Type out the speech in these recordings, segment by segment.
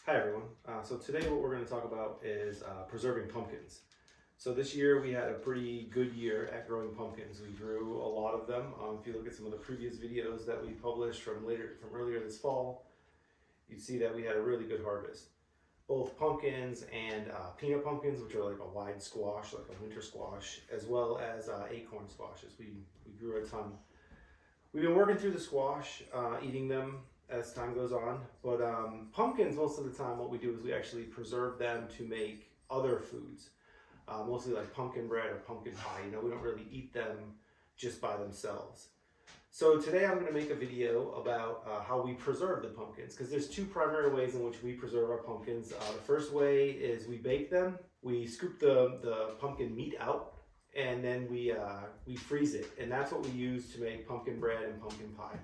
Hi everyone. So today what we're going to talk about is preserving pumpkins. So this year we had a pretty good year at growing pumpkins. We grew a lot of them. If you look at some of the previous videos that we published from earlier this fall, you'd see that we had a really good harvest. Both pumpkins and peanut pumpkins, which are like a wide squash, like a winter squash, as well as acorn squashes. We grew a ton. We've been working through the squash, eating them as time goes on, but pumpkins, most of the time what we do is we actually preserve them to make other foods, mostly like pumpkin bread or pumpkin pie. We don't really eat them just by themselves. So today I'm going to make a video about how we preserve the pumpkins, because there's two primary ways in which we preserve our pumpkins. The first way is we bake them. We scoop the pumpkin meat out, and then we freeze it, and that's what we use to make pumpkin bread and pumpkin pie.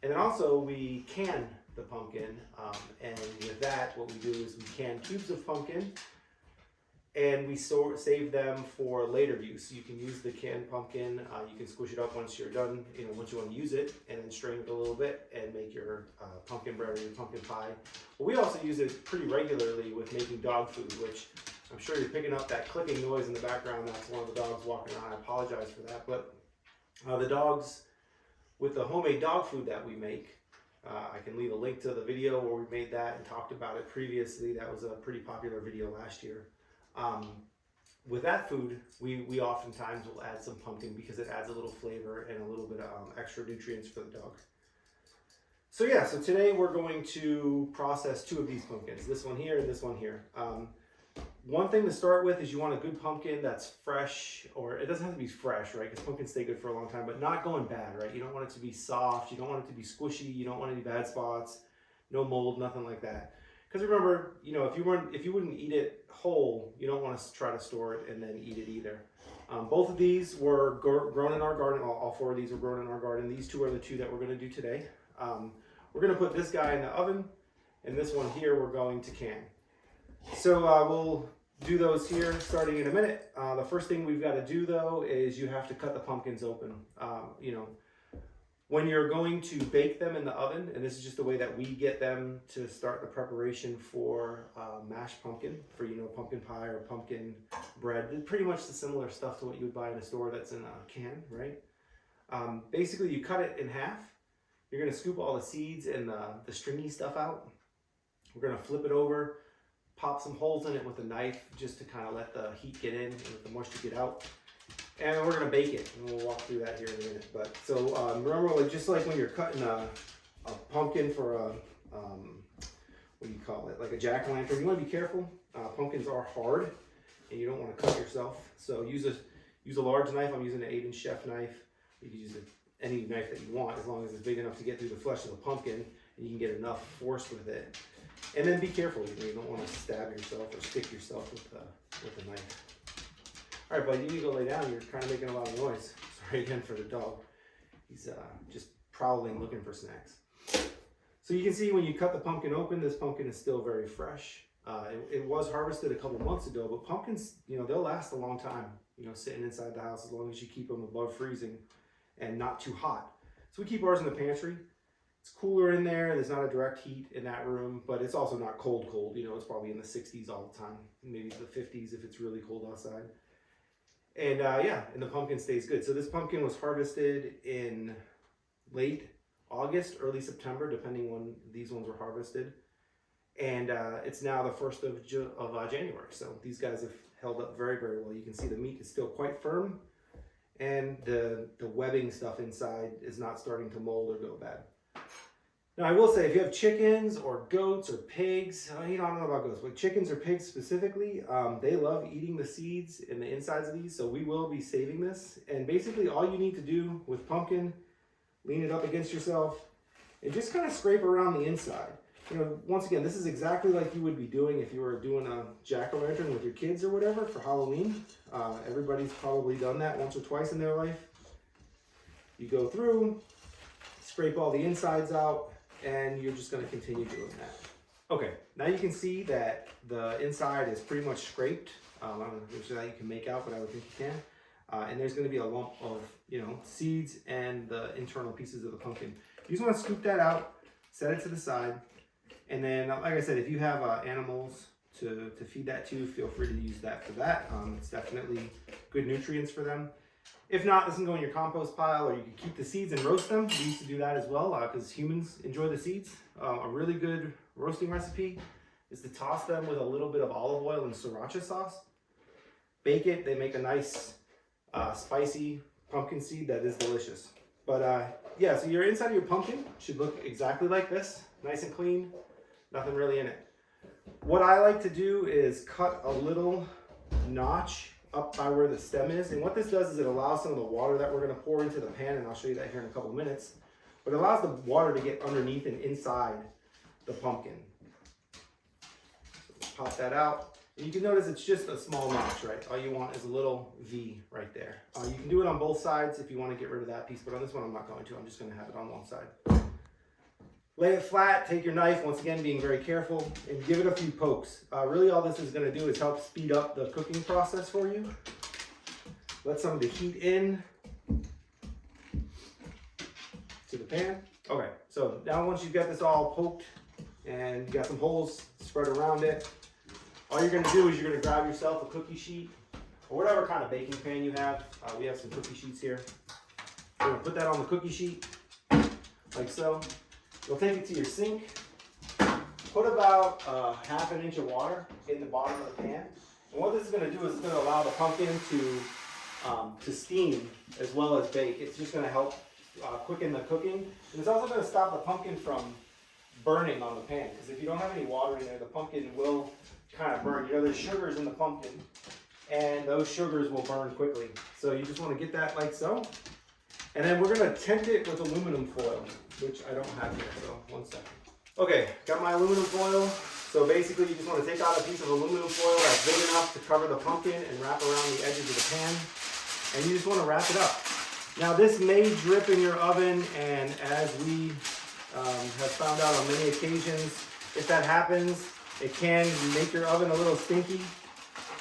And then also we can the pumpkin, and with that what we do is we can cubes of pumpkin, and we save them for later use. You can use the canned pumpkin, you can squish it up once you're done, once you want to use it, and then strain it a little bit and make your pumpkin bread or your pumpkin pie. But we also use it pretty regularly with making dog food, which I'm sure you're picking up that clicking noise in the background. That's one of the dogs walking around. I apologize for that, but the dogs, with the homemade dog food that we make, I can leave a link to the video where we made that and talked about it previously. That was a pretty popular video last year. With that food, we oftentimes will add some pumpkin because it adds a little flavor and a little bit of extra nutrients for the dog. So yeah, so today we're going to process two of these pumpkins, this one here and this one here. One thing to start with is you want a good pumpkin that's fresh, or it doesn't have to be fresh, right? Because pumpkins stay good for a long time, but not going bad, right? You don't want it to be soft, you don't want it to be squishy, you don't want any bad spots, no mold, nothing like that. Because remember, if you wouldn't eat it whole, you don't want to try to store it and then eat it either. Both of these were grown in our garden. All four of these were grown in our garden. These two are the two that we're going to do today. We're going to put this guy in the oven, and this one here we're going to can. So we'll do those here starting in a minute. The first thing we've got to do though is you have to cut the pumpkins open. When you're going to bake them in the oven, and this is just the way that we get them to start the preparation for mashed pumpkin, for pumpkin pie or pumpkin bread. It's pretty much the similar stuff to what you would buy in a store that's in a can, right? Basically you cut it in half. You're going to scoop all the seeds and the stringy stuff out. We're going to flip it over, pop some holes in it with a knife just to kind of let the heat get in and let the moisture get out. And we're going to bake it, and we'll walk through that here in a minute. But so remember, just like when you're cutting a pumpkin for a, what do you call it, like a jack-o'-lantern, you want to be careful. Pumpkins are hard, and you don't want to cut yourself. So use a large knife. I'm using an 8-inch chef knife. You can use any knife that you want, as long as it's big enough to get through the flesh of the pumpkin, and you can get enough force with it. And then be careful. You don't want to stab yourself or stick yourself with the knife. All right, buddy, you need to go lay down. You're kind of making a lot of noise. Sorry again for the dog. He's just prowling, looking for snacks. So you can see when you cut the pumpkin open, this pumpkin is still very fresh. It was harvested a couple months ago, but pumpkins, they'll last a long time, sitting inside the house as long as you keep them above freezing and not too hot. So we keep ours in the pantry. It's cooler in there. There's not a direct heat in that room, but it's also not cold. It's probably in the 60s all the time, maybe the 50s if it's really cold outside. And and the pumpkin stays good. So this pumpkin was harvested in late August, early September, depending when these ones were harvested. And it's now the 1st of January. So these guys have held up very, very well. You can see the meat is still quite firm, and the webbing stuff inside is not starting to mold or go bad. Now, I will say, if you have chickens or goats or pigs, I don't know about goats, but chickens or pigs specifically, they love eating the seeds and the insides of these, so we will be saving this. And basically, all you need to do with pumpkin, lean it up against yourself, and just kind of scrape around the inside. Once again, this is exactly like you would be doing if you were doing a jack-o'-lantern with your kids or whatever for Halloween. Everybody's probably done that once or twice in their life. You go through, scrape all the insides out, and you're just going to continue doing that. Okay, now you can see that the inside is pretty much scraped. I don't know if there's that you can make out, but I would think you can. And there's going to be a lump of, seeds and the internal pieces of the pumpkin. You just want to scoop that out, set it to the side, And then, like I said, if you have animals to feed that to, feel free to use that for that. It's definitely good nutrients for them. If not, this can go in your compost pile, or you can keep the seeds and roast them. We used to do that as well because humans enjoy the seeds. A really good roasting recipe is to toss them with a little bit of olive oil and sriracha sauce. Bake it. They make a nice spicy pumpkin seed that is delicious. But yeah, so your inside of your pumpkin should look exactly like this. Nice and clean. Nothing really in it. What I like to do is cut a little notch up by where the stem is. And what this does is it allows some of the water that we're going to pour into the pan, and I'll show you that here in a couple of minutes, but it allows the water to get underneath and inside the pumpkin. So pop that out. And you can notice it's just a small notch, right? All you want is a little V right there. You can do it on both sides if you want to get rid of that piece, but on this one I'm not going to. I'm just going to have it on one side. Lay it flat, take your knife, once again being very careful, and give it a few pokes. Really all this is going to do is help speed up the cooking process for you. Let some of the heat in to the pan. Okay, so now once you've got this all poked and you got some holes spread around it, all you're going to do is you're going to grab yourself a cookie sheet or whatever kind of baking pan you have. We have some cookie sheets here. You're going to put that on the cookie sheet like so. You'll take it to your sink, put about half an inch of water in the bottom of the pan. And what this is going to do is it's going to allow the pumpkin to steam as well as bake. It's just going to help quicken the cooking. And it's also going to stop the pumpkin from burning on the pan. Because if you don't have any water in there, the pumpkin will kind of burn. You know, there's sugars in the pumpkin, and those sugars will burn quickly. So you just want to get that like so. And then we're going to tent it with aluminum foil, which I don't have here, so 1 second. Okay, got my aluminum foil. So basically you just want to take out a piece of aluminum foil that's big enough to cover the pumpkin and wrap around the edges of the pan. And you just want to wrap it up. Now this may drip in your oven, and as we have found out on many occasions, if that happens, it can make your oven a little stinky.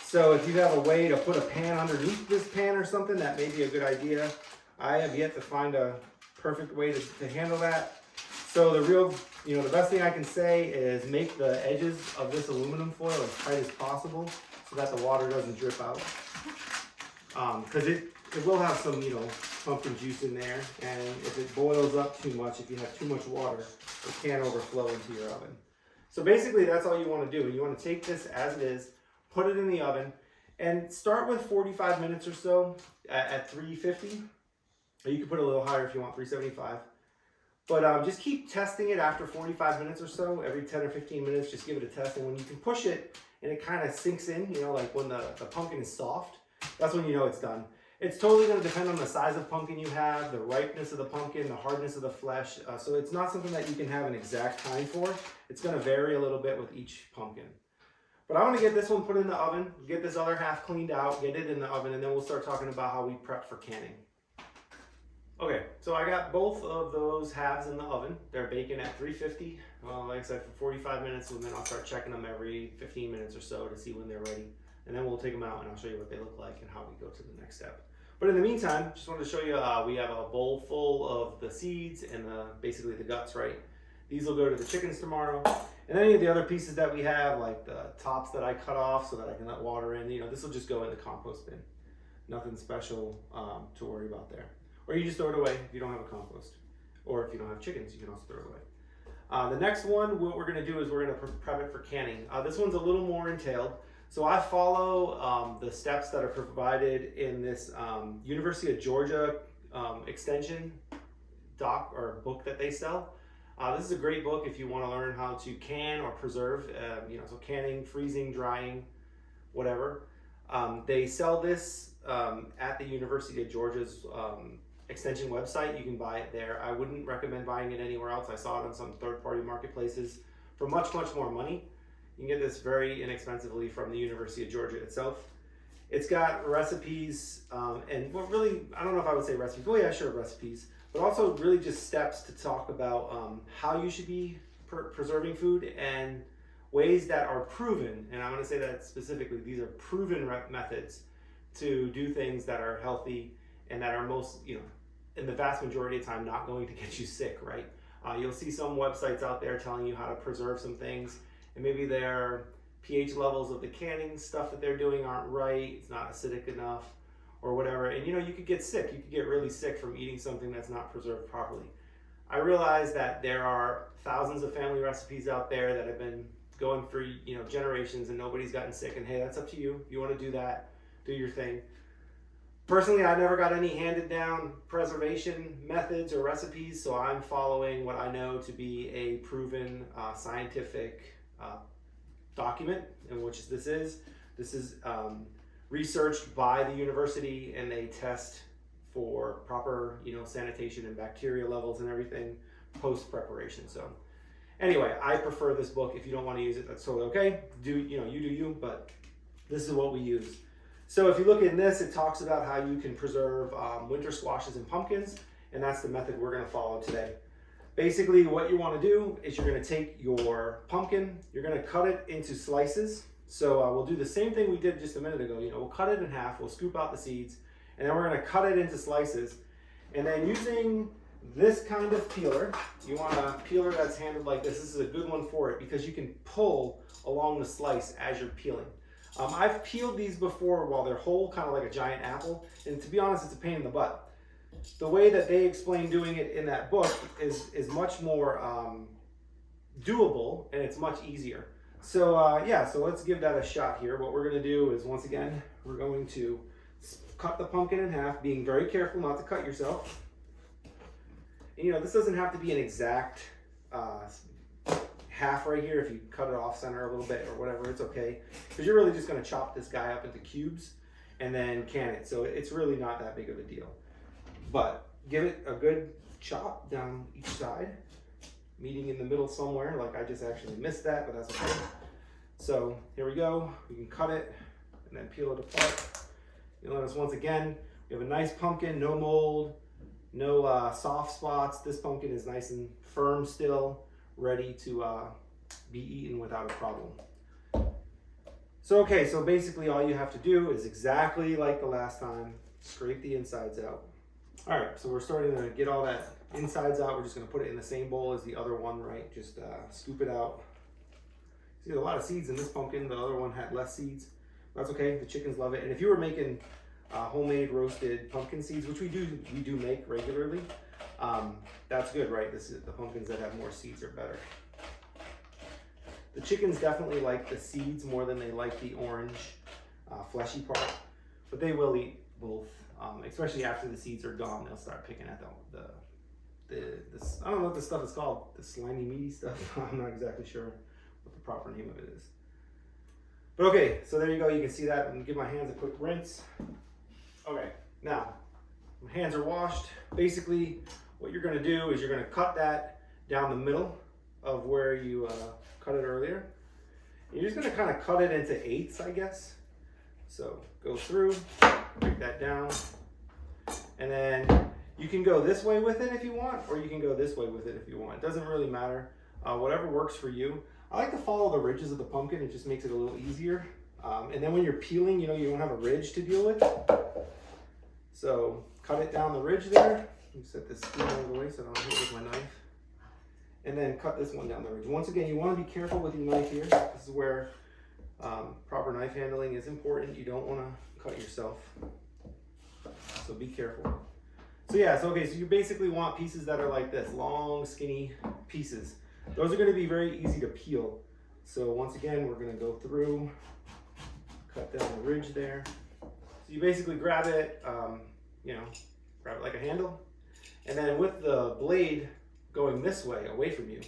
So if you have a way to put a pan underneath this pan or something, that may be a good idea. I have yet to find a perfect way to handle that. So the best thing I can say is make the edges of this aluminum foil as tight as possible so that the water doesn't drip out. Because it will have some, pumpkin juice in there, and if it boils up too much, if you have too much water, it can overflow into your oven. So basically that's all you want to do. You want to take this as it is, put it in the oven, and start with 45 minutes or so at 350. You can put it a little higher if you want, 375. But just keep testing it after 45 minutes or so. Every 10 or 15 minutes, just give it a test. And when you can push it and it kind of sinks in, like when the pumpkin is soft, that's when you know it's done. It's totally going to depend on the size of pumpkin you have, the ripeness of the pumpkin, the hardness of the flesh. So it's not something that you can have an exact time for. It's going to vary a little bit with each pumpkin. But I want to get this one put in the oven, get this other half cleaned out, get it in the oven, and then we'll start talking about how we prep for canning. Okay, so I got both of those halves in the oven. They're baking at 350, like I said, for 45 minutes, and then I'll start checking them every 15 minutes or so to see when they're ready. And then we'll take them out and I'll show you what they look like and how we go to the next step. But in the meantime, just wanted to show you, we have a bowl full of the seeds and basically the guts, right? These will go to the chickens tomorrow. And any of the other pieces that we have, like the tops that I cut off so that I can let water in, this will just go in the compost bin. Nothing special to worry about there. Or you just throw it away if you don't have a compost. Or if you don't have chickens, you can also throw it away. The next one, what we're going to do is we're going to prep it for canning. This one's a little more entailed. So I follow the steps that are provided in this University of Georgia extension doc or book that they sell. This is a great book if you want to learn how to can or preserve, so canning, freezing, drying, whatever. They sell this at the University of Georgia's extension website. You can buy it there. I wouldn't recommend buying it anywhere else. I saw it on some third-party marketplaces for much, much more money. You can get this very inexpensively from the University of Georgia itself. It's got recipes, and really, I don't know if I would say recipes. Well, yeah, sure, recipes, but also really just steps to talk about how you should be preserving food and ways that are proven, and I'm going to say that specifically, these are proven methods to do things that are healthy and that are most, in the vast majority of the time, not going to get you sick, right? You'll see some websites out there telling you how to preserve some things, and maybe their pH levels of the canning stuff that they're doing aren't right, it's not acidic enough, or whatever. And you could get sick. You could get really sick from eating something that's not preserved properly. I realize that there are thousands of family recipes out there that have been going for generations, and nobody's gotten sick. And hey, that's up to you. If you want to do that, do your thing. Personally, I never got any handed down preservation methods or recipes, so I'm following what I know to be a proven scientific document, in which this is. This is researched by the university, and they test for proper sanitation and bacteria levels and everything post preparation. So anyway, I prefer this book. If you don't want to use it, that's totally okay. You do you, but this is what we use. So if you look in this, it talks about how you can preserve winter squashes and pumpkins, and that's the method we're going to follow today. Basically, what you want to do is you're going to take your pumpkin, you're going to cut it into slices. So we'll do the same thing we did just a minute ago. We'll cut it in half, we'll scoop out the seeds, and then we're going to cut it into slices. And then using this kind of peeler, you want a peeler that's handled like this. This is a good one for it because you can pull along the slice as you're peeling. I've peeled these before while they're whole, kind of like a giant apple, and to be honest, it's a pain in the butt. The way that they explain doing it in that book is much more doable, and it's much easier. So so let's give that a shot here. What we're going to do is, once again, we're going to cut the pumpkin in half, being very careful not to cut yourself. And, this doesn't have to be an exact half right here. If you cut it off center a little bit or whatever, it's okay, because you're really just going to chop this guy up into cubes and then can it. So it's really not that big of a deal, but give it a good chop down each side, meeting in the middle somewhere. Like I just actually missed that, but that's okay. So here we go. We can cut it and then peel it apart. You'll notice once again, we have a nice pumpkin, no mold, no soft spots. This pumpkin is nice and firm still, ready to be eaten without a problem. So basically all you have to do is exactly like the last time, scrape the insides out. All right, so we're starting to get all that insides out. We're just gonna put it in the same bowl as the other one, right? Just scoop it out. See, a lot of seeds in this pumpkin. The other one had less seeds. That's okay, the chickens love it. And if you were making homemade roasted pumpkin seeds, which we do make regularly, that's good, right? This is the pumpkins that have more seeds are better. The chickens definitely like the seeds more than they like the orange fleshy part, but they will eat both. Especially after the seeds are gone, they'll start picking at this, I don't know what this stuff is called, the slimy meaty stuff. I'm not exactly sure what the proper name of it is. But okay, so there you go. You can see that. I'm gonna give my hands a quick rinse. Okay, now my hands are washed. Basically, what you're gonna do is you're gonna cut that down the middle of where you cut it earlier. And you're just gonna kind of cut it into eighths, I guess. So go through, break that down, and then you can go this way with it if you want, or you can go this way with it if you want. It doesn't really matter. Whatever works for you. I like to follow the ridges of the pumpkin. It just makes it a little easier. And then when you're peeling, you don't have a ridge to deal with. So cut it down the ridge there. You set this spoon out of the way so I don't hit it with my knife. And then cut this one down the ridge. Once again, you want to be careful with your knife here. This is where proper knife handling is important. You don't want to cut yourself. So be careful. So so you basically want pieces that are like this, long, skinny pieces. Those are going to be very easy to peel. So once again, we're going to go through, cut down the ridge there. So you basically grab it, grab it like a handle. And then with the blade going this way, away from you,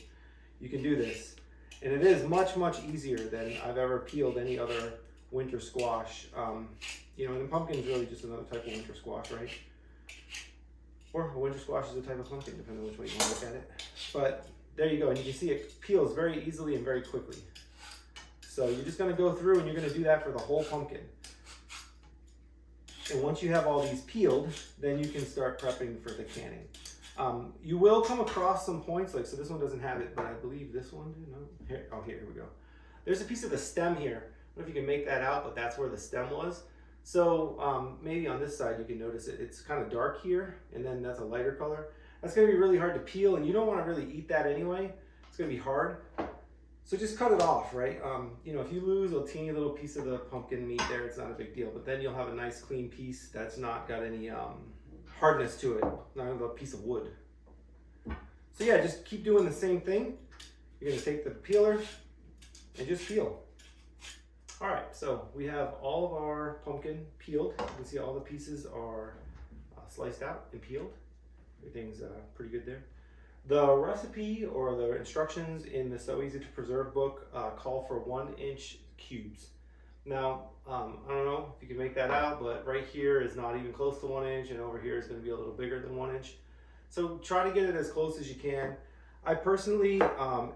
you can do this. And it is much, much easier than I've ever peeled any other winter squash. And the pumpkin is really just another type of winter squash, right? Or a winter squash is a type of pumpkin, depending on which way you want to look at it. But there you go, and you can see it peels very easily and very quickly. So you're just going to go through and you're going to do that for the whole pumpkin. And once you have all these peeled, then you can start prepping for the canning. You will come across some points, so this one doesn't have it, but I believe this one did. No? Here we go. There's a piece of the stem here. I don't know if you can make that out, but that's where the stem was. So maybe on this side you can notice it. It's kind of dark here, and then that's a lighter color. That's going to be really hard to peel, and you don't want to really eat that anyway. It's going to be hard. So just cut it off, right? You know, if you lose a teeny little piece of the pumpkin meat there, it's not a big deal. But then you'll have a nice clean piece that's not got any hardness to it, not a piece of wood. So yeah, just keep doing the same thing. You're gonna take the peeler and just peel. All right, so we have all of our pumpkin peeled. You can see all the pieces are sliced out and peeled. Everything's pretty good there. The recipe or the instructions in the So Easy to Preserve book call for 1-inch cubes. Now, I don't know if you can make that out, but right here is not even close to 1 inch, and over here is going to be a little bigger than 1 inch. So try to get it as close as you can. I personally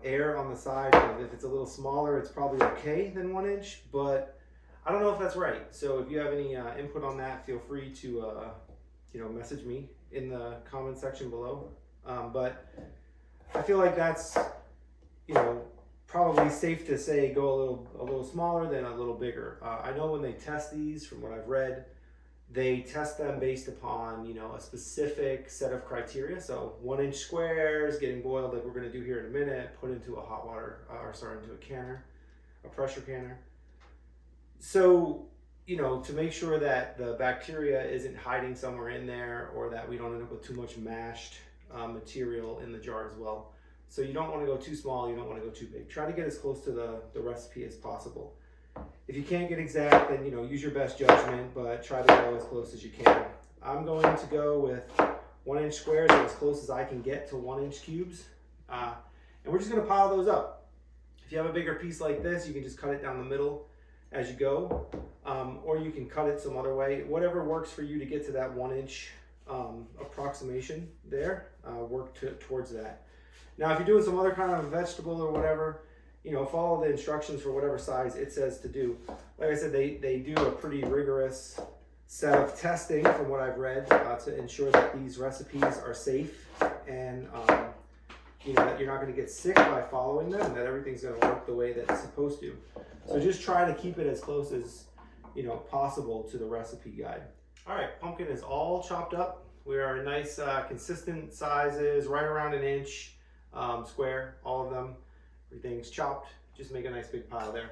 err on the side of if it's a little smaller, it's probably okay than 1 inch, but I don't know if that's right. So if you have any input on that, feel free to message me in the comment section below. But I feel like that's, probably safe to say go a little smaller than a little bigger. I know when they test these, from what I've read, they test them based upon, a specific set of criteria. So 1-inch squares getting boiled like we're going to do here in a minute, put into a into a canner, a pressure canner. So, to make sure that the bacteria isn't hiding somewhere in there, or that we don't end up with too much mashed material in the jar as well. So you don't want to go too small, you don't want to go too big. Try to get as close to the recipe as possible. If you can't get exact, then use your best judgment, but try to go as close as you can. I'm going to go with 1-inch squares, as close as I can get to 1-inch cubes. And we're just going to pile those up. If you have a bigger piece like this, you can just cut it down the middle as you go, or you can cut it some other way. Whatever works for you to get to that 1-inch approximation there, work towards that. Now, if you're doing some other kind of vegetable or whatever, follow the instructions for whatever size it says to do. Like I said, they do a pretty rigorous set of testing from what I've read to ensure that these recipes are safe and that you're not going to get sick by following them, and that everything's going to work the way that it's supposed to. So just try to keep it as close as possible to the recipe guide. All right, pumpkin is all chopped up. We are nice consistent sizes, right around 1 inch square, all of them. Everything's chopped. Just make a nice big pile there.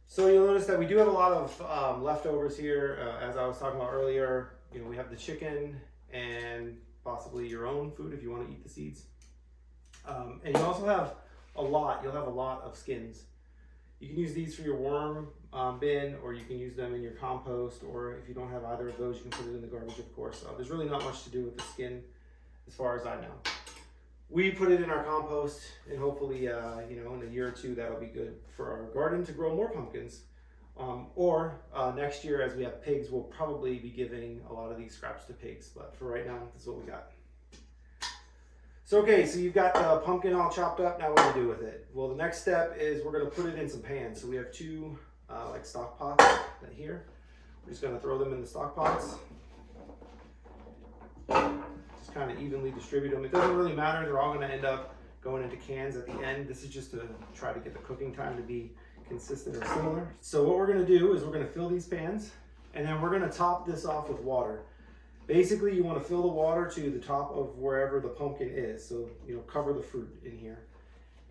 So you'll notice that we do have a lot of leftovers here. As I was talking about earlier, we have the chicken and possibly your own food if you want to eat the seeds. And you also have you'll have a lot of skins. You can use these for your worm bin, or you can use them in your compost, or if you don't have either of those, you can put it in the garbage, of course. There's really not much to do with the skin as far as I know. We put it in our compost, and hopefully, in a year or two, that'll be good for our garden to grow more pumpkins. Or next year, as we have pigs, we'll probably be giving a lot of these scraps to pigs. But for right now, that's what we got. So, okay, so you've got the pumpkin all chopped up. Now what do we do with it? Well, the next step is we're going to put it in some pans. So we have two stock pots here. We're just going to throw them in the stock pots. Just kind of evenly distribute them. It doesn't really matter. They're all going to end up going into cans at the end. This is just to try to get the cooking time to be consistent or similar. So what we're going to do is we're going to fill these pans, and then we're going to top this off with water. Basically, you want to fill the water to the top of wherever the pumpkin is. So, cover the fruit in here.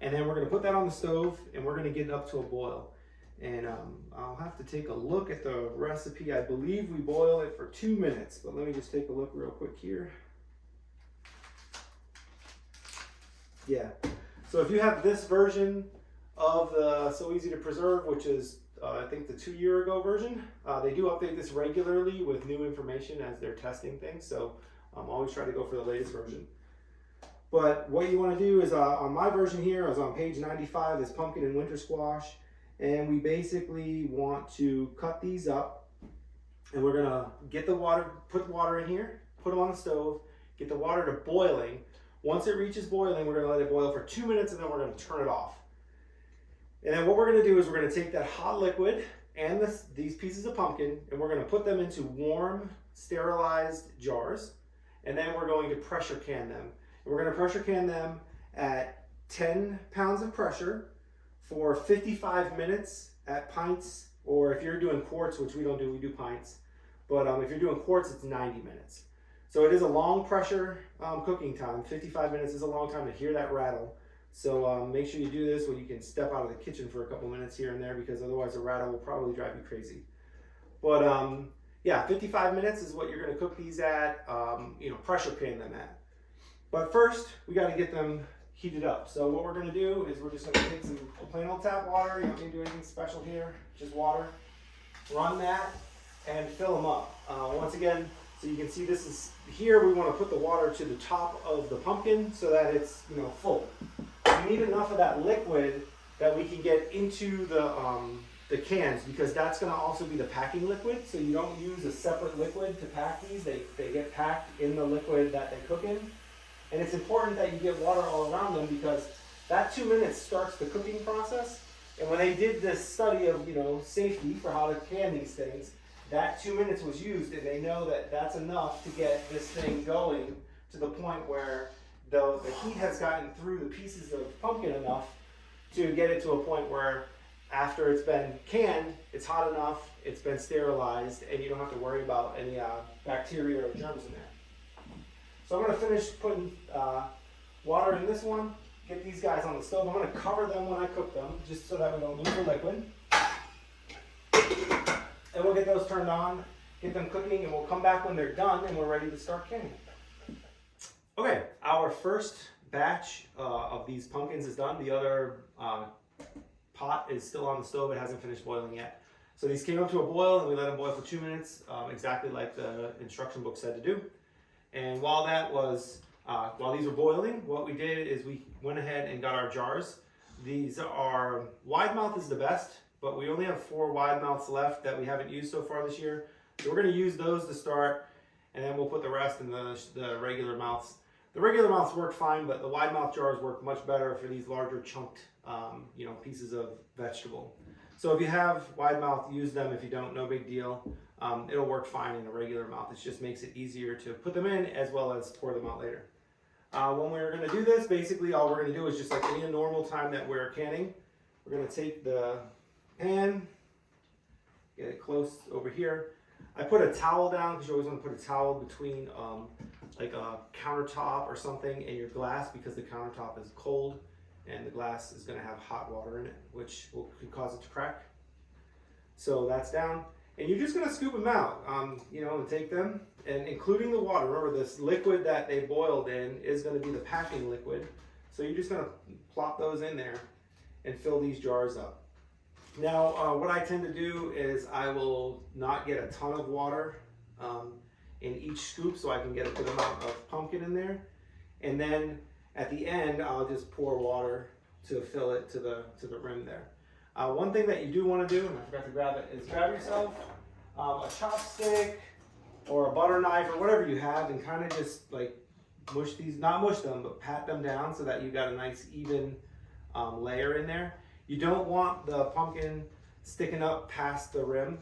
And then we're going to put that on the stove, and we're going to get it up to a boil. And I'll have to take a look at the recipe. I believe we boil it for 2 minutes, but let me just take a look real quick here. Yeah. So if you have this version of the So Easy to Preserve, which is I think the 2-year-ago version, they do update this regularly with new information as they're testing things. So always try to go for the latest version. But what you want to do is on my version here, I was on page 95, is pumpkin and winter squash. And we basically want to cut these up, and we're going to get the water, put water in here, put them on the stove, get the water to boiling. Once it reaches boiling, we're going to let it boil for 2 minutes, and then we're going to turn it off. And then what we're going to do is we're going to take that hot liquid and these pieces of pumpkin, and we're going to put them into warm, sterilized jars, and then we're going to pressure can them. And we're going to pressure can them at 10 pounds of pressure for 55 minutes at pints, or if you're doing quarts, which we don't do, we do pints. But if you're doing quarts, it's 90 minutes. So it is a long pressure cooking time. 55 minutes is a long time to hear that rattle. So make sure you do this when you can step out of the kitchen for a couple minutes here and there, because otherwise the rattle will probably drive you crazy. But yeah, 55 minutes is what you're going to cook these at, pressure pan them at. But first, we got to get them heated up. So what we're going to do is we're just going to take some plain old tap water. You don't need to do anything special here, just water. Run that and fill them up. Once again, so you can see this is, here we want to put the water to the top of the pumpkin so that it's, full. We need enough of that liquid that we can get into the cans, because that's going to also be the packing liquid. So you don't use a separate liquid to pack these. They get packed in the liquid that they cook in. And it's important that you get water all around them, because that 2 minutes starts the cooking process. And when they did this study of, safety for how to can these things, that 2 minutes was used, and they know that that's enough to get this thing going to the point where the heat has gotten through the pieces of pumpkin enough to get it to a point where after it's been canned, it's hot enough, it's been sterilized, and you don't have to worry about any bacteria or germs in there. So I'm going to finish putting water in this one, get these guys on the stove. I'm going to cover them when I cook them, just so that we don't lose the liquid. And we'll get those turned on, get them cooking, and we'll come back when they're done and we're ready to start canning. Okay, our first batch of these pumpkins is done. The other pot is still on the stove. It hasn't finished boiling yet. So these came up to a boil, and we let them boil for 2 minutes, exactly like the instruction book said to do. And while these were boiling, what we did is we went ahead and got our jars. These are, wide mouth is the best, but we only have 4 wide mouths left that we haven't used so far this year. So we're going to use those to start, and then we'll put the rest in the regular mouths. The regular mouths work fine, but the wide mouth jars work much better for these larger chunked, pieces of vegetable. So if you have wide mouth, use them. If you don't, no big deal. It'll work fine in a regular mouth. It just makes it easier to put them in as well as pour them out later. When we're going to do this, basically all we're going to do is just like any normal time that we're canning. We're going to take the pan, get it close over here. I put a towel down, because you always want to put a towel between like a countertop or something and your glass, because the countertop is cold and the glass is going to have hot water in it, which could cause it to crack. So that's down. And you're just going to scoop them out, and take them, and including the water. Remember, this liquid that they boiled in is going to be the packing liquid. So you're just going to plop those in there and fill these jars up. Now, what I tend to do is I will not get a ton of water in each scoop, so I can get a good amount of pumpkin in there. And then at the end, I'll just pour water to fill it to the rim there. One thing that you do want to do, and I forgot to grab it, is grab yourself a chopstick or a butter knife or whatever you have, and kind of just like mush these, not mush them, but pat them down so that you've got a nice even layer in there. You don't want the pumpkin sticking up past the rim,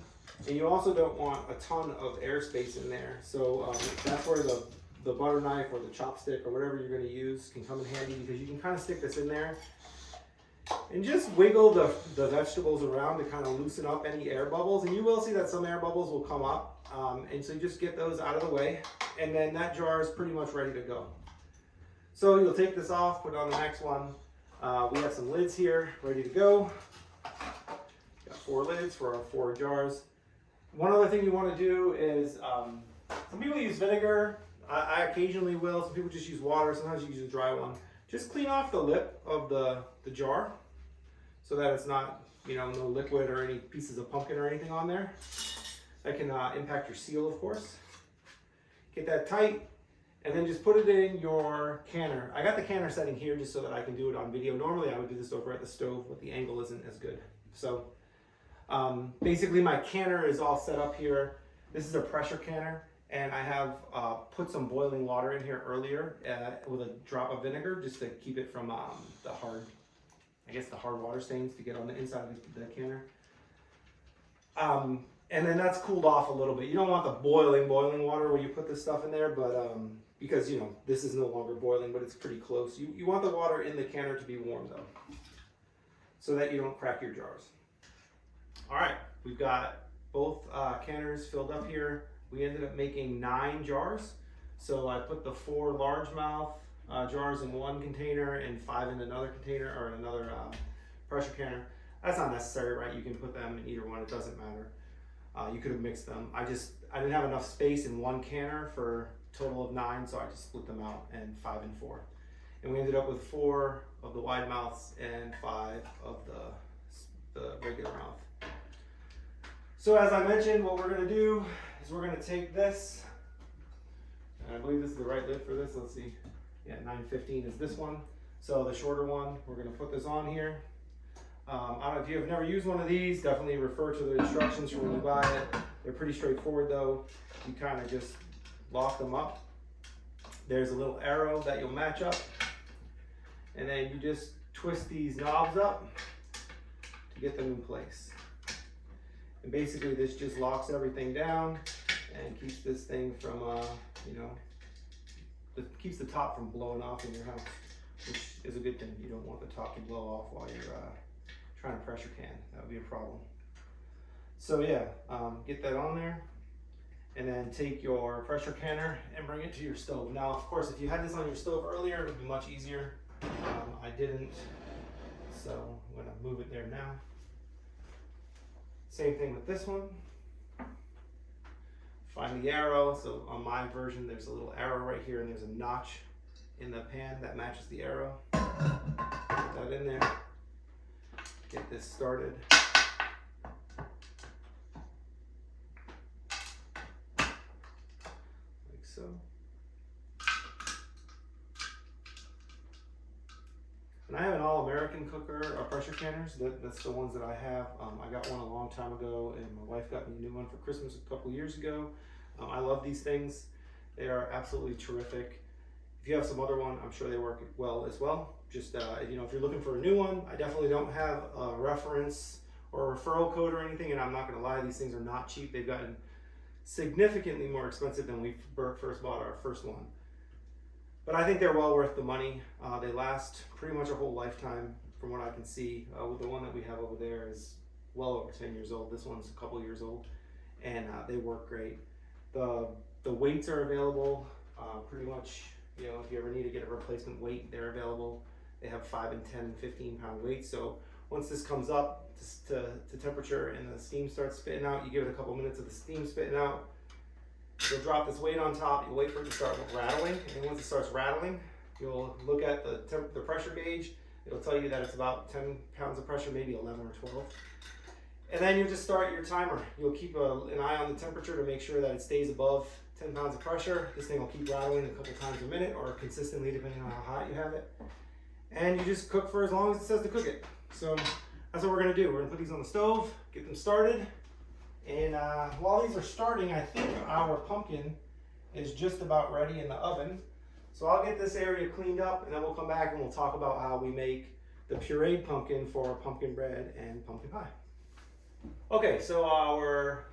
and you also don't want a ton of airspace in there. So that's where the butter knife or the chopstick or whatever you're going to use can come in handy, because you can kind of stick this in there and just wiggle the vegetables around to kind of loosen up any air bubbles. And you will see that some air bubbles will come up. And so you just get those out of the way, and then that jar is pretty much ready to go. So you'll take this off, put it on the next one. We have some lids here ready to go. Got 4 lids for our 4 jars. One other thing you want to do is, some people use vinegar. I occasionally will. Some people just use water. Sometimes you use a dry one. Just clean off the lip of the jar so that it's not, no liquid or any pieces of pumpkin or anything on there. That can impact your seal, of course. Get that tight, and then just put it in your canner. I got the canner setting here just so that I can do it on video. Normally I would do this over at the stove, but the angle isn't as good. So basically my canner is all set up here. This is a pressure canner, and I have put some boiling water in here earlier with a drop of vinegar, just to keep it from the hard water stains to get on the inside of the canner. And then that's cooled off a little bit. You don't want the boiling water where you put this stuff in there, but because this is no longer boiling, but it's pretty close. You want the water in the canner to be warm though, so that you don't crack your jars. All right, we've got both canners filled up here. We ended up making 9 jars. So I put the 4 largemouth jars in one container and 5 in another container, or in another pressure canner. That's not necessary, right? You can put them in either one, it doesn't matter. You could have mixed them. I didn't have enough space in one canner for a total of 9, so I just split them out, and 5 and 4. And we ended up with 4 of the wide mouths and 5 of the regular mouth. So as I mentioned, what we're gonna do is we're gonna take this, and I believe this is the right lid for this, let's see. Yeah, 915 is this one. So the shorter one, we're gonna put this on here. I don't know if you have never used one of these, definitely refer to the instructions for when you buy it. They're pretty straightforward though. You kind of just lock them up. There's a little arrow that you'll match up, and then you just twist these knobs up to get them in place. And basically this just locks everything down and keeps this thing from, keeps the top from blowing off in your house, which is a good thing. You don't want the top to blow off while you're trying to pressure can. That would be a problem. So yeah, get that on there, and then take your pressure canner and bring it to your stove. Now, of course, if you had this on your stove earlier, it would be much easier. I didn't, so I'm gonna move it there now. Same thing with this one. Find the arrow. So on my version, there's a little arrow right here, and there's a notch in the pan that matches the arrow. Put that in there. Get this started. Like so. And I have an all-American cooker or pressure canners. That's the ones that I have. I got one a long time ago, and my wife got me a new one for Christmas a couple years ago. I love these things. They are absolutely terrific. If you have some other one, I'm sure they work well as well. Just, if you're looking for a new one, I definitely don't have a reference or a referral code or anything, and I'm not gonna lie, these things are not cheap. They've gotten significantly more expensive than we first bought our first one. But I think they're well worth the money. They last pretty much a whole lifetime from what I can see. The one that we have over there is well over 10 years old. This one's a couple years old, and they work great. The weights are available pretty much, if you ever need to get a replacement weight, they're available. They have 5 and 10 and 15 pound weights. So once this comes up to temperature and the steam starts spitting out, you give it a couple minutes of the steam spitting out. You'll drop this weight on top, you'll wait for it to start rattling, and once it starts rattling, you'll look at the pressure gauge. It'll tell you that it's about 10 pounds of pressure, maybe 11 or 12. And then you just start your timer. You'll keep an eye on the temperature to make sure that it stays above 10 pounds of pressure. This thing will keep rattling a couple times a minute, or consistently depending on how hot you have it. And you just cook for as long as it says to cook it. So that's what we're gonna do. We're gonna put these on the stove, get them started. And while these are starting, I think our pumpkin is just about ready in the oven. So I'll get this area cleaned up, and then we'll come back and we'll talk about how we make the pureed pumpkin for pumpkin bread and pumpkin pie. Okay, so our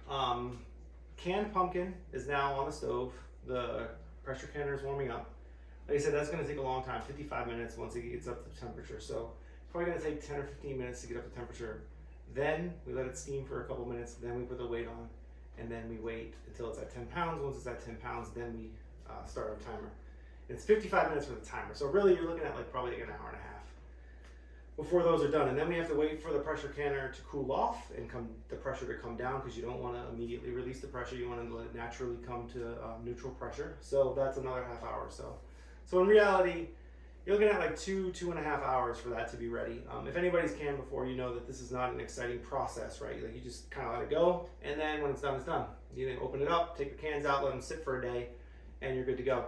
canned pumpkin is now on the stove. The pressure canner is warming up. Like I said, that's gonna take a long time, 55 minutes once it gets up to temperature. So it's probably gonna take 10 or 15 minutes to get up to temperature. Then we let it steam for a couple minutes, then we put the weight on, and then we wait until it's at 10 pounds. Once it's at 10 pounds, then we start our timer. And it's 55 minutes for the timer. So really you're looking at probably an hour and a half before those are done. And then we have to wait for the pressure canner to cool off and the pressure to come down, because you don't want to immediately release the pressure. You want to let it naturally come to neutral pressure. So that's another half hour or so. So in reality, you're looking at 2.5 hours for that to be ready. If anybody's canned before, you know that this is not an exciting process, right? You just kind of let it go, and then when it's done, it's done. You then open it up, take the cans out, let them sit for a day, and you're good to go.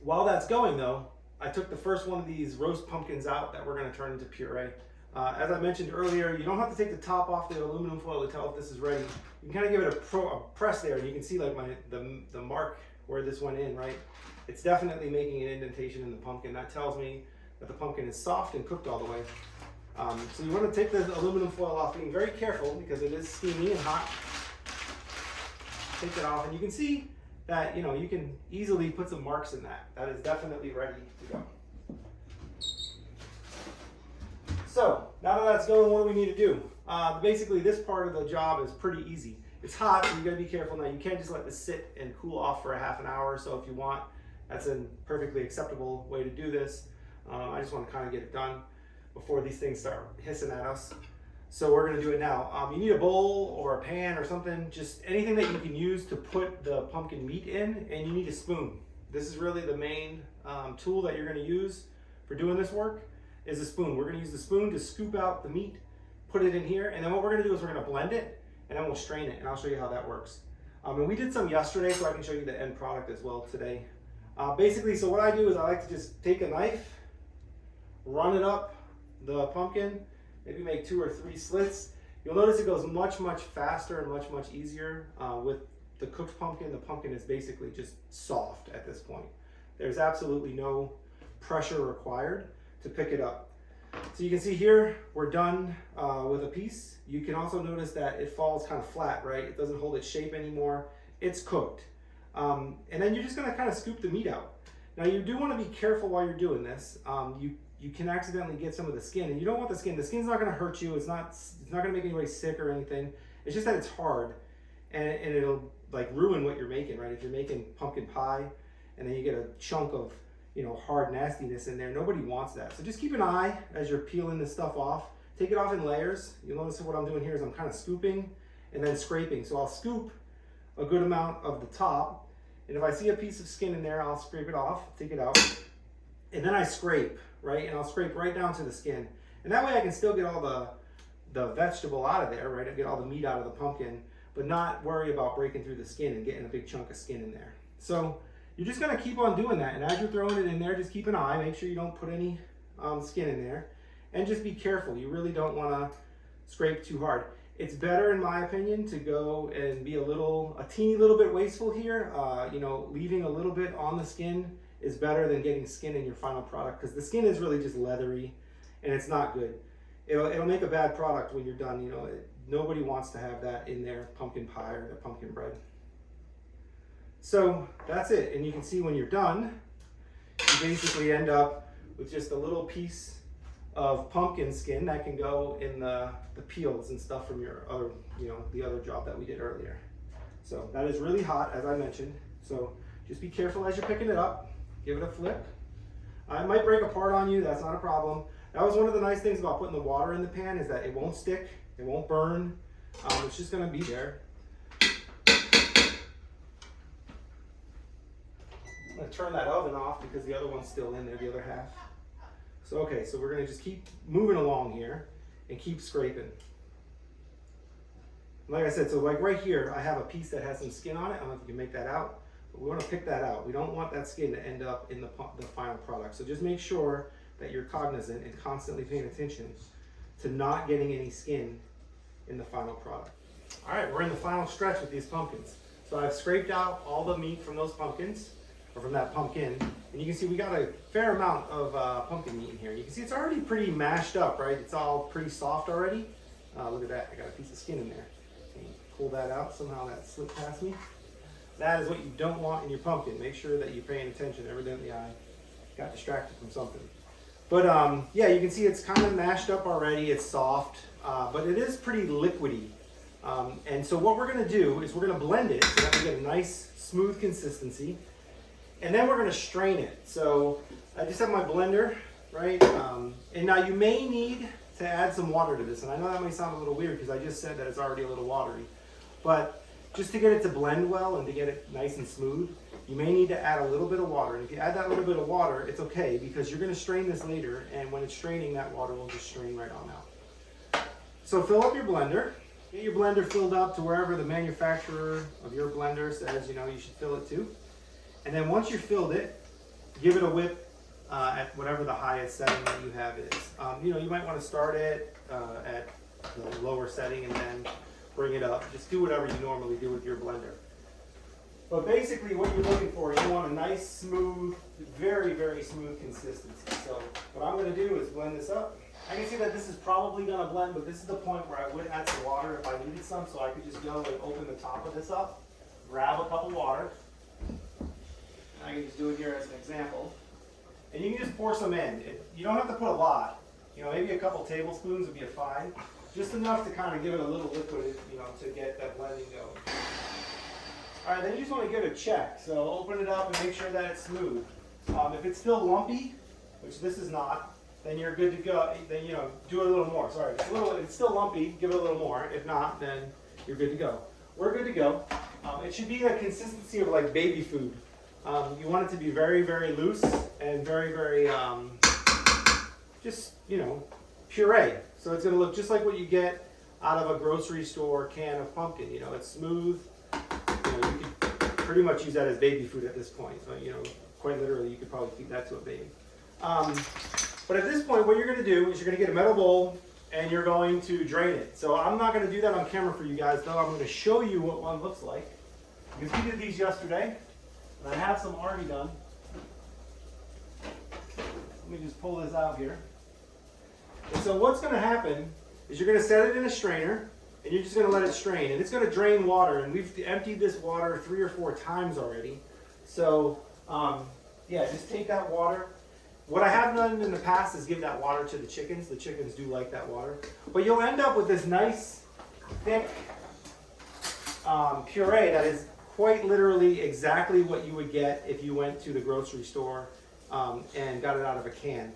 While that's going though, I took the first one of these roast pumpkins out that we're gonna turn into puree. As I mentioned earlier, you don't have to take the top off the aluminum foil to tell if this is ready. You can kind of give it a press there, and you can see the mark where this went in, right? It's definitely making an indentation in the pumpkin. That tells me that the pumpkin is soft and cooked all the way. So you want to take the aluminum foil off, being very careful because it is steamy and hot. Take it off, and you can see that you can easily put some marks in that. That is definitely ready to go. So now that that's going, what do we need to do? Basically, this part of the job is pretty easy. It's hot, so you gotta be careful. Now you can't just let this sit and cool off for a half an hour. So if you want, that's a perfectly acceptable way to do this. I just want to kind of get it done before these things start hissing at us. So we're gonna do it now. You need a bowl or a pan or something, just anything that you can use to put the pumpkin meat in, and you need a spoon. This is really the main tool that you're gonna use for doing this work, is a spoon. We're gonna use the spoon to scoop out the meat, put it in here, and then what we're gonna do is we're gonna blend it, and then we'll strain it, and I'll show you how that works. And we did some yesterday, so I can show you the end product as well today. Basically, so what I do is I like to just take a knife, run it up the pumpkin, maybe make 2 or 3 slits. You'll notice it goes much, much faster and much, much easier. With the cooked pumpkin, the pumpkin is basically just soft at this point. There's absolutely no pressure required to pick it up. So you can see here, we're done with a piece. You can also notice that it falls kind of flat, right? It doesn't hold its shape anymore. It's cooked. And then you're just gonna kind of scoop the meat out. Now you do wanna be careful while you're doing this. You can accidentally get some of the skin, and you don't want the skin. The skin's not gonna hurt you. It's not gonna make anybody sick or anything. It's just that it's hard, and it'll like ruin what you're making, right? If you're making pumpkin pie, and then you get a chunk of, you know, hard nastiness in there, nobody wants that. So just keep an eye as you're peeling this stuff off. Take it off in layers. You'll notice what I'm doing here is I'm kind of scooping and then scraping. So I'll scoop a good amount of the top, and if I see a piece of skin in there, I'll scrape it off, take it out, and then I scrape, right? And I'll scrape right down to the skin. And that way I can still get all the vegetable out of there, right? I get all the meat out of the pumpkin, but not worry about breaking through the skin and getting a big chunk of skin in there. So you're just gonna keep on doing that. And as you're throwing it in there, just keep an eye, make sure you don't put any skin in there, and just be careful. You really don't wanna scrape too hard. It's better, in my opinion, to go and be a teeny little bit wasteful here. You know, leaving a little bit on the skin is better than getting skin in your final product, because the skin is really just leathery and it's not good. It'll make a bad product when you're done. You know, nobody wants to have that in their pumpkin pie or their pumpkin bread. So that's it. And you can see when you're done, you basically end up with just a little piece of pumpkin skin that can go in the peels and stuff from your other, you know, the other job that we did earlier. So that is really hot, as I mentioned. So just be careful as you're picking it up. Give it a flip. It might break apart on you. That's not a problem. That was one of the nice things about putting the water in the pan, is that it won't stick, it won't burn. It's just going to be there. I'm going to turn that oven off because the other one's still in there, the other half. So okay, so we're going to just keep moving along here and keep scraping. Like I said, so like right here, I have a piece that has some skin on it. I don't know if you can make that out, but we want to pick that out. We don't want that skin to end up in the final product. So just make sure that you're cognizant and constantly paying attention to not getting any skin in the final product. All right, we're in the final stretch with these pumpkins. So I've scraped out all the meat from those pumpkins, or from that pumpkin, and you can see we got a fair amount of pumpkin meat in here. You can see it's already pretty mashed up, right? It's all pretty soft already. Look at that, I got a piece of skin in there. Can you pull that out? Somehow that slipped past me. That is what you don't want in your pumpkin. Make sure that you're paying attention. Evidently I got distracted from something. But yeah, you can see it's kind of mashed up already. It's soft, but it is pretty liquidy. And so what we're gonna do is we're gonna blend it so that we get a nice smooth consistency. And then we're gonna strain it. So I just have my blender, right? And now you may need to add some water to this. And I know that may sound a little weird because I just said that it's already a little watery. But just to get it to blend well and to get it nice and smooth, you may need to add a little bit of water. And if you add that little bit of water, it's okay, because you're gonna strain this later, and when it's straining, that water will just strain right on out. So fill up your blender. Get your blender filled up to wherever the manufacturer of your blender says, you know, you should fill it to. And then once you've filled it, give it a whip at whatever the highest setting that you have is. You know, you might want to start it at the lower setting and then bring it up. Just do whatever you normally do with your blender. But basically what you're looking for, you want a nice, smooth, very, very smooth consistency. So what I'm going to do is blend this up. I can see that this is probably going to blend, but this is the point where I would add some water if I needed some. So I could just go and open the top of this up, grab a cup of water. I can just do it here as an example. And you can just pour some in. You don't have to put a lot. You know, maybe a couple tablespoons would be fine. Just enough to kind of give it a little liquid, you know, to get that blending going. All right, then you just want to give it a check. So open it up and make sure that it's smooth. If it's still lumpy, which this is not, then you're good to go. Then, you know, do a little more. Sorry, if it's still lumpy, give it a little more. If not, then you're good to go. We're good to go. It should be a consistency of like baby food. You want it to be very, very loose and very, very, just, you know, puree. So it's going to look just like what you get out of a grocery store can of pumpkin. You know, it's smooth. You know, you could pretty much use that as baby food at this point. You know, quite literally, you could probably feed that to a baby. But at this point, what you're going to do is you're going to get a metal bowl and you're going to drain it. So I'm not going to do that on camera for you guys, though. I'm going to show you what one looks like. Because we did these yesterday, and I have some already done. Let me just pull this out here. And so what's going to happen is you're going to set it in a strainer, and you're just going to let it strain. And it's going to drain water, and we've emptied this water 3 or 4 times already. So, yeah, just take that water. What I have done in the past is give that water to the chickens. The chickens do like that water. But you'll end up with this nice, thick puree that is quite literally exactly what you would get if you went to the grocery store and got it out of a can.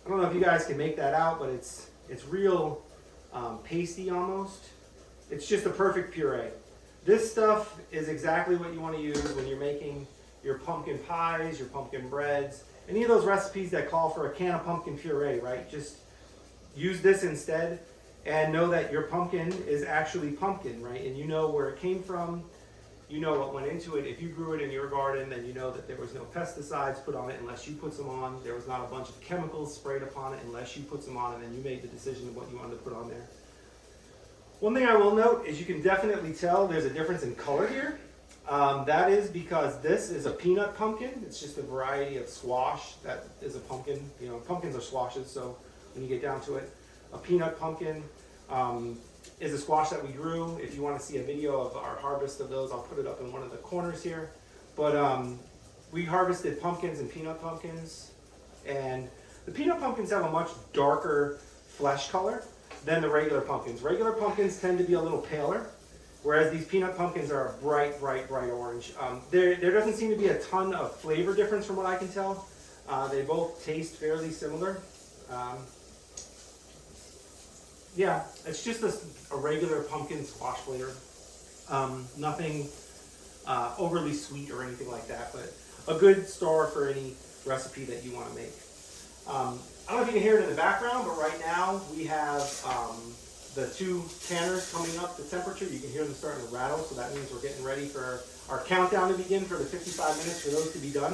I don't know if you guys can make that out, but it's real pasty almost. It's just a perfect puree. This stuff is exactly what you want to use when you're making your pumpkin pies, your pumpkin breads, any of those recipes that call for a can of pumpkin puree, right? Just use this instead and know that your pumpkin is actually pumpkin, right? And you know where it came from. You know what went into it. If you grew it in your garden, then you know that there was no pesticides put on it unless you put some on. There was not a bunch of chemicals sprayed upon it unless you put some on, and then you made the decision of what you wanted to put on there. One thing I will note is you can definitely tell there's a difference in color here. That is because this is a peanut pumpkin. It's just a variety of squash that is a pumpkin. You know, pumpkins are squashes, so when you get down to it, a peanut pumpkin is a squash that we grew. If you want to see a video of our harvest of those, I'll put it up in one of the corners here. But we harvested pumpkins and peanut pumpkins, and the peanut pumpkins have a much darker flesh color than the regular pumpkins. Regular pumpkins tend to be a little paler, whereas these peanut pumpkins are a bright, bright, bright orange. There doesn't seem to be a ton of flavor difference from what I can tell. They both taste fairly similar. Yeah, it's just a regular pumpkin squash flavor. Nothing overly sweet or anything like that, but a good store for any recipe that you want to make. I don't know if you can hear it in the background, but right now we have the 2 canners coming up the temperature. You can hear them starting to rattle, so that means we're getting ready for our countdown to begin for the 55 minutes for those to be done.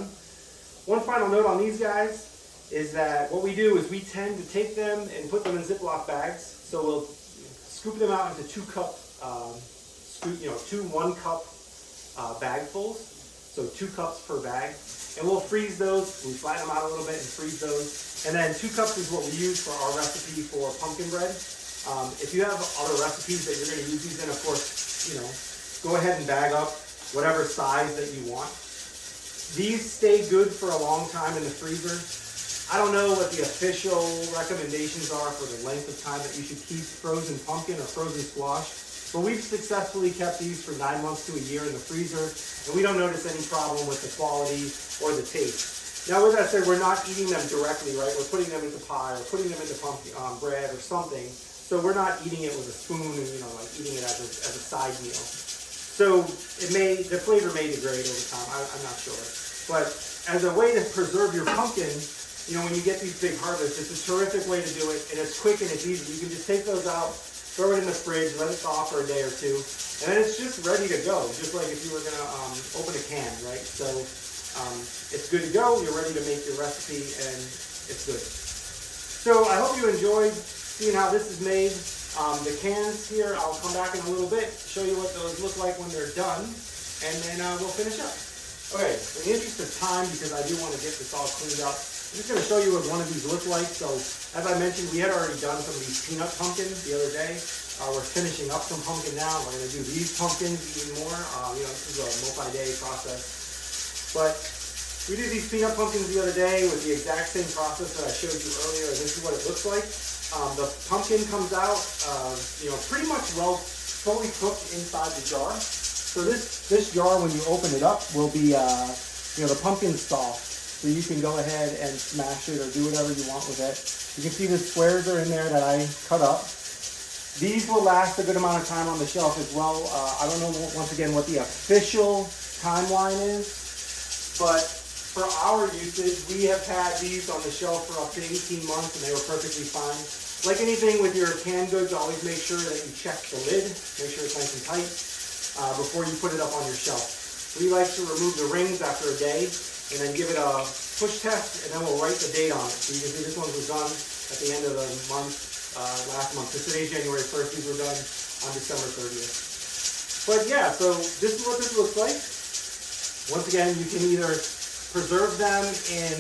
One final note on these guys is that what we do is we tend to take them and put them in Ziploc bags. So we'll scoop them out into 2 cup, 2 1-cup bagfuls. So 2 cups per bag. And we'll freeze those. We flatten them out a little bit and freeze those. And then 2 cups is what we use for our recipe for pumpkin bread. If you have other recipes that you're going to use these in, of course, you know, go ahead and bag up whatever size that you want. These stay good for a long time in the freezer. I don't know what the official recommendations are for the length of time that you should keep frozen pumpkin or frozen squash, but we've successfully kept these for 9 months to a year in the freezer, and we don't notice any problem with the quality or the taste. Now, with that said, we're not eating them directly, right? We're putting them into pie or putting them into pumpkin bread or something, so we're not eating it with a spoon and, you know, like eating it as a side meal. So the flavor may degrade over time. I'm not sure, but as a way to preserve your pumpkin, you know, when you get these big harvests, it's a terrific way to do it, and it's quick and it's easy. You can just take those out, throw it in the fridge, let it thaw for a day or 2, and then it's just ready to go, just like if you were going to open a can, right? So it's good to go. You're ready to make your recipe, and it's good. So I hope you enjoyed seeing how this is made. The cans here, I'll come back in a little bit, show you what those look like when they're done, and then we'll finish up. Okay, in the interest of time, because I do want to get this all cleaned up, I'm just going to show you what one of these look like. So, as I mentioned, we had already done some of these peanut pumpkins the other day. We're finishing up some pumpkin now. We're going to do these pumpkins even more. You know, this is a multi-day process. But We did these peanut pumpkins the other day with the exact same process that I showed you earlier, and this is what it looks like. The pumpkin comes out, pretty much fully cooked inside the jar. So this jar, when you open it up, will be, the pumpkin soft. So you can go ahead and smash it or do whatever you want with it. You can see the squares are in there that I cut up. These will last a good amount of time on the shelf as well. I don't know, once again, what the official timeline is, but for our usage, we have had these on the shelf for up to 18 months, and they were perfectly fine. Like anything with your canned goods, always make sure that you check the lid, make sure it's nice and tight before you put it up on your shelf. We like to remove the rings after a day and then give it a push test, and then we'll write the date on it. So you can see this one was done at the end of the month, last month. So today's January 1st, these were done on December 30th. But yeah, so this is what this looks like. Once again, you can either preserve them in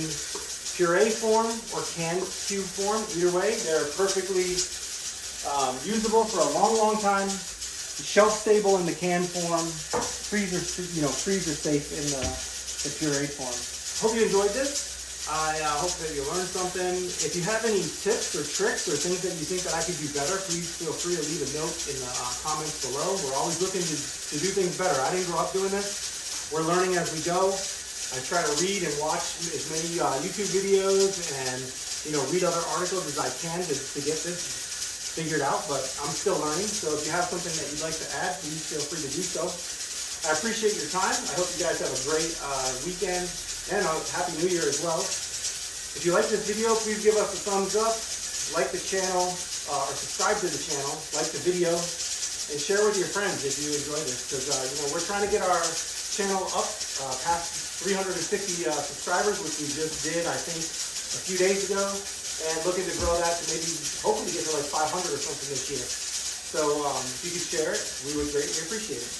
puree form or canned cube form. Either way, they're perfectly usable for a long, long time. Shelf stable in the canned form. Freezer safe in the puree form. Hope you enjoyed this. I hope that you learned something. If you have any tips or tricks or things that you think that I could do better, please feel free to leave a note in the comments below. We're always looking to do things better. I didn't grow up doing this. We're learning as we go. I try to read and watch as many YouTube videos and read other articles as I can to get this figured out, but I'm still learning. So if you have something that you'd like to add, please feel free to do so. I appreciate your time. I hope you guys have a great weekend and a Happy New Year as well. If you like this video, please give us a thumbs up, like the channel, or subscribe to the channel, like the video, and share with your friends if you enjoy this, because we're trying to get our channel up past 350 subscribers, which we just did, I think, a few days ago, and looking to grow that to maybe, hopefully get to like 500 or something this year. So if you could share it, we would greatly appreciate it.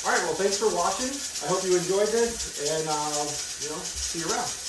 All right, well, thanks for watching. I hope you enjoyed this, and see you around.